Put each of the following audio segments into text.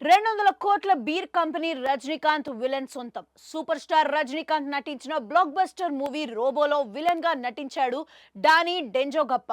200 కోట్ల beer company Rajinikanth villain సొంతం. Super star Rajinikanth నటించిన బ్లాక్ బస్టర్ మూవీ రోబోలో విలన్ గా నటించాడు డానీ డెంజోగప్ప.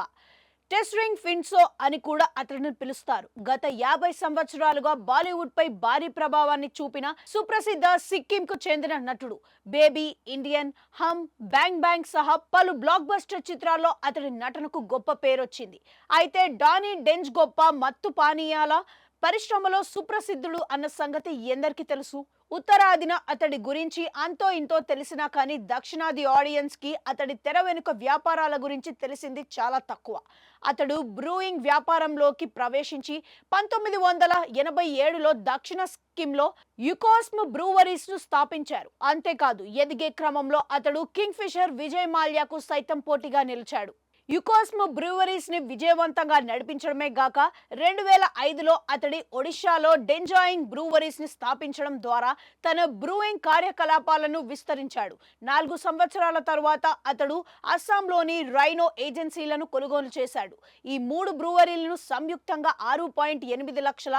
టెస్రింగ్ ఫిన్సో అని కూడా అతడిని పిలుస్తారు. గత 50 సంవత్సరాలుగా బాలీవుడ్ పై భారీ ప్రభావాన్ని చూపిన సుప్రసిద్ధ సిక్కింకు చెందిన నటుడు. బేబీ, ఇండియన్, హమ్, బ్యాంగ్ బ్యాంగ్ సహా పలు బ్లాక్ బస్టర్ చిత్రాల్లో అతడి నటనకు గొప్ప పేరొచ్చింది. అయితే డానీ డెంజ్ గొప్ప మత్తు పానీయాల పరిశ్రమలో సుప్రసిద్ధుడు అన్న సంగతి ఎందరికీ తెలుసు. ఉత్తరాదిన అతడి గురించి అంతో ఇంతో తెలిసినా కానీ దక్షిణాది ఆడియన్స్ కి అతడి తెర వెనుక వ్యాపారాల గురించి తెలిసింది చాలా తక్కువ. అతడు బ్రూయింగ్ వ్యాపారంలోకి ప్రవేశించి 1987లో దక్షిణ సిక్కింలో యుకోస్మ్ బ్రూవరీస్ ను స్థాపించారు. అంతేకాదు ఎదిగే క్రమంలో అతడు కింగ్ ఫిషర్, విజయ్ మాల్యాకు సైతం పోటీగా నిలిచాడు. యుకోస్మ్ బ్రూవరీస్ ని విజయవంతంగా నడిపించడమే గాక 2005లో అతడి ఒడిశాలో డెంజాయింగ్ బ్రూవరీస్ ని స్థాపించడం ద్వారా తన బ్రూయింగ్ కార్యకలాపాలను విస్తరించాడు. 4 సంవత్సరాల తర్వాత అతడు అస్సాంలోని రైనో ఏజెన్సీలను కొనుగోలు చేశాడు. ఈ 3 బ్రూవరీలను సంయుక్తంగా 6.8 లక్షల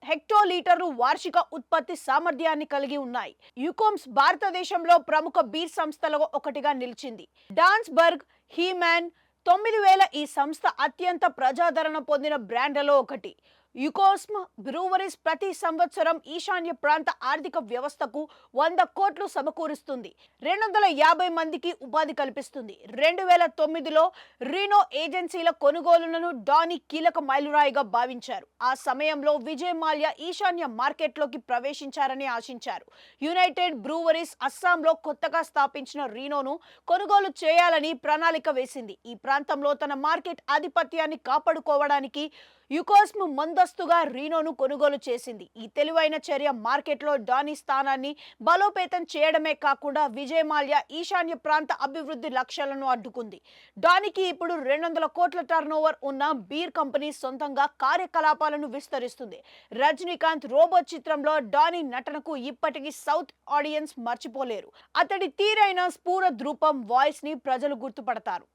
హెక్టోలీటర్లు వార్షిక ఉత్పత్తి సామర్థ్యాన్ని కలిగి ఉన్నాయి. యుకోమ్స్ భారతదేశంలో ప్రముఖ బీర్ సంస్థలలో ఒకటిగా నిలిచింది. డాన్స్బర్గ్, హీమాన్ 9000 ఈ సంస్థ అత్యంత ప్రజాదరణ పొందిన బ్రాండ్లలో ఒకటి. యుకోస్మ్ బ్రూవరీస్ ప్రతి సంవత్సరం ఈశాన్య ప్రాంత ఆర్థిక వ్యవస్థకు 100 కోట్లు సమకూరుస్తుంది. 250 మందికి ఉపాధి కల్పిస్తుంది. 2009లో రీనో ఏజెన్సీల కొనుగోలులను డానీ కీలక మైలురాయిగా భావించారు. ఆ సమయంలో విజయ్ మాల్యా ఈశాన్య మార్కెట్లోకి ప్రవేశించారని ఆశించారు. యునైటెడ్ బ్రూవరీస్ అస్సాంలో కొత్తగా స్థాపించిన రీనోను కొనుగోలు చేయాలని ప్రణాళిక వేసింది. ఈ ప్రాంతంలో తన మార్కెట్ ఆధిపత్యాన్ని కాపాడుకోవడానికి యుకోస్మ్ ముందస్తుగా రీనోను కొనుగోలు చేసింది. ఈ తెలివైన చర్య మార్కెట్లో డానీ స్థానాన్ని బలోపేతం చేయడమే కాకుండా విజయ్ మాల్యా ఈశాన్య ప్రాంత అభివృద్ధి లక్ష్యాలను అడ్డుకుంది. డానీకి ఇప్పుడు 200 కోట్ల టర్నోవర్ ఉన్న బీర్ కంపెనీ సొంతంగా కార్యకలాపాలను విస్తరిస్తుంది. రజనీకాంత్ రోబో చిత్రంలో డానీ నటనకు ఇప్పటికీ సౌత్ ఆడియన్స్ మర్చిపోలేరు. అతడి తీరైన స్ఫూర ధృపం వాయిస్ ని ప్రజలు గుర్తుపడతారు.